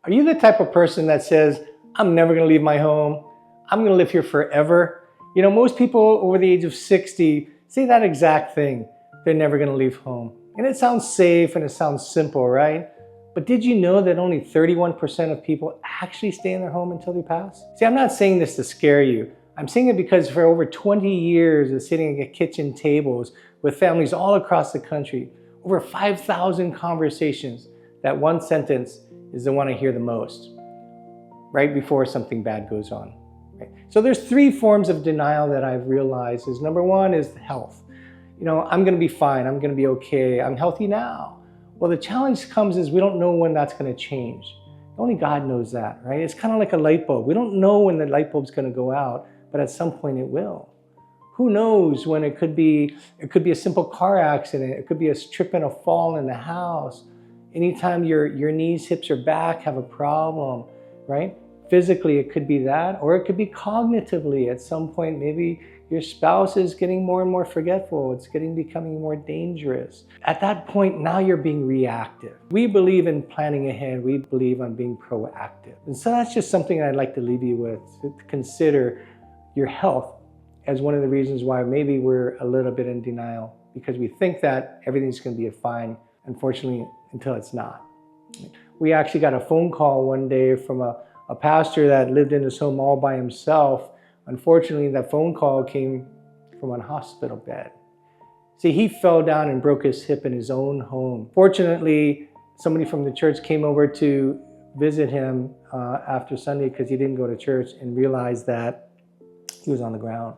Are you the type of person that says, I'm never going to leave my home, I'm going to live here forever? You know, most people over the age of 60 say that exact thing. They're never going to leave home. And it sounds safe and it sounds simple, right? But did you know that only 31% of people actually stay in their home until they pass? See, I'm not saying this to scare you. I'm saying it because for over 20 years of sitting at kitchen tables with families all across the country, over 5,000 conversations, that one sentence is the one I hear the most, right before something bad goes on. Right? So there's three forms of denial that I've realized is number one is health. You know, I'm gonna be fine, I'm gonna be okay, I'm healthy now. Well, the challenge comes is we don't know when that's gonna change. Only God knows that, right? It's kind of like a light bulb. We don't know when the light bulb's gonna go out, but at some point it will. Who knows when it could be a simple car accident, it could be a trip and a fall in the house. Anytime your knees, hips, or back have a problem, right? Physically, it could be that, or it could be cognitively. At some point, maybe your spouse is getting more and more forgetful. It's becoming more dangerous. At that point, now you're being reactive. We believe in planning ahead. We believe on being proactive. And so that's just something I'd like to leave you with, to consider your health as one of the reasons why maybe we're a little bit in denial, because we think that everything's going to be fine, unfortunately, until it's not. We actually got a phone call one day from a pastor that lived in his home all by himself. Unfortunately, that phone call came from a hospital bed. See, he fell down and broke his hip in his own home. Fortunately, somebody from the church came over to visit him after Sunday because he didn't go to church, and realized that he was on the ground.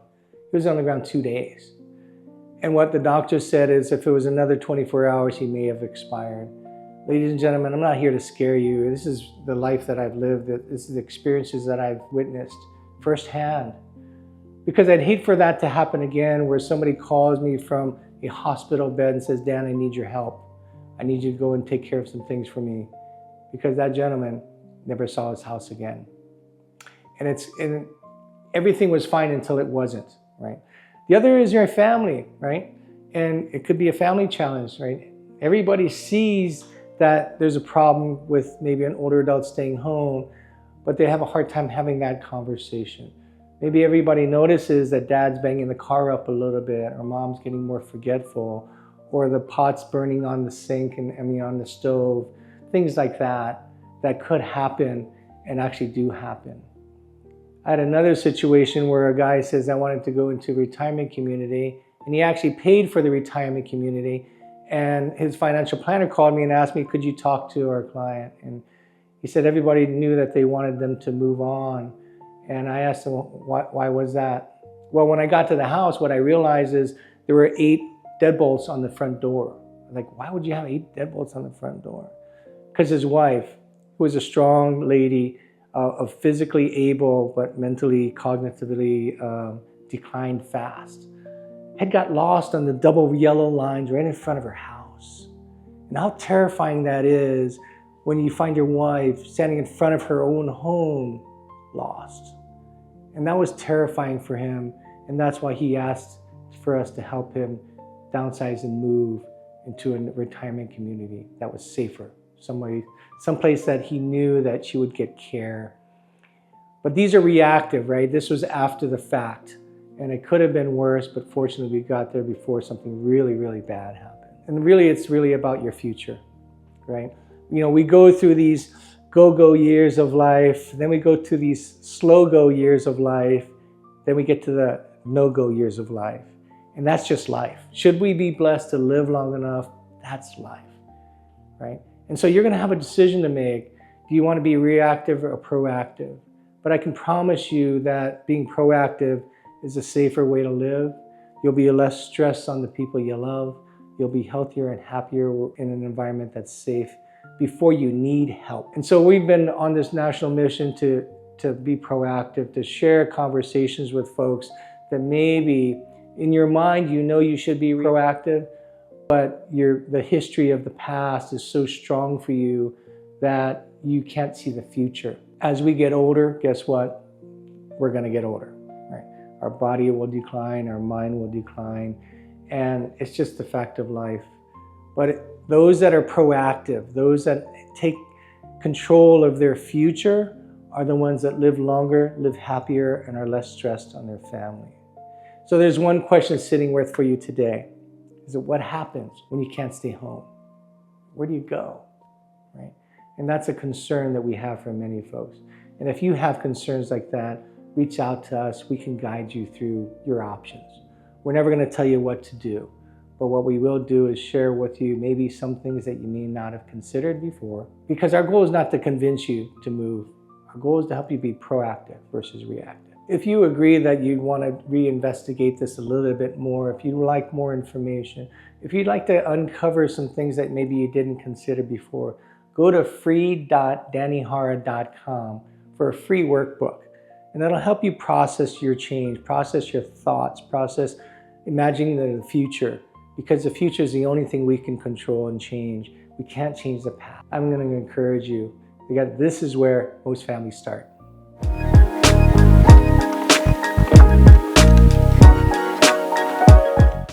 He was on the ground 2 days. And what the doctor said is if it was another 24 hours, he may have expired. Ladies and gentlemen, I'm not here to scare you. This is the life that I've lived. This is the experiences that I've witnessed firsthand. Because I'd hate for that to happen again, where somebody calls me from a hospital bed and says, Dan, I need your help. I need you to go and take care of some things for me. Because that gentleman never saw his house again. And everything was fine until it wasn't, right? The other is your family, right? And it could be a family challenge, right? Everybody sees that there's a problem with maybe an older adult staying home, but they have a hard time having that conversation. Maybe everybody notices that dad's banging the car up a little bit, or mom's getting more forgetful, or the pot's burning on the sink and on the stove, things like that could happen and actually do happen. I had another situation where a guy says, I wanted to go into a retirement community, and he actually paid for the retirement community. And his financial planner called me and asked me, could you talk to our client? And he said everybody knew that they wanted them to move on. And I asked him, why was that? Well, when I got to the house, what I realized is there were 8 deadbolts on the front door. I'm like, why would you have 8 deadbolts on the front door? Because his wife, who was a strong lady, of physically able but mentally, cognitively declined fast, had got lost on the double yellow lines right in front of her house. And how terrifying that is when you find your wife standing in front of her own home lost. And that was terrifying for him, and that's why he asked for us to help him downsize and move into a retirement community that was safer, someplace that he knew that she would get care. But these are reactive, right? This was after the fact, and it could have been worse, but fortunately we got there before something really, really bad happened. And really, it's really about your future, right? You know, we go through these go-go years of life, then we go to these slow-go years of life, then we get to the no-go years of life. And that's just life. Should we be blessed to live long enough? That's life, right? And so you're going to have a decision to make. Do you want to be reactive or proactive? But I can promise you that being proactive is a safer way to live. You'll be less stressed on the people you love. You'll be healthier and happier in an environment that's safe before you need help. And so we've been on this national mission to be proactive, to share conversations with folks that maybe in your mind you know you should be proactive, but the history of the past is so strong for you that you can't see the future. As we get older, guess what? We're going to get older, right? Our body will decline, our mind will decline, and it's just the fact of life. But those that are proactive, those that take control of their future are the ones that live longer, live happier, and are less stressed on their family. So there's one question sitting worth for you today. Is it what happens when you can't stay home? Where do you go, right? And that's a concern that we have for many folks. And if you have concerns like that, reach out to us. We can guide you through your options. We're never going to tell you what to do, but what we will do is share with you maybe some things that you may not have considered before, because our goal is not to convince you to move. Our goal is to help you be proactive versus reactive. If you agree that you'd want to reinvestigate this a little bit more, if you'd like more information, if you'd like to uncover some things that maybe you didn't consider before, go to free.danihara.com for a free workbook. And that'll help you process your change, process your thoughts, process imagining the future, because the future is the only thing we can control and change. We can't change the past. I'm going to encourage you, because this is where most families start.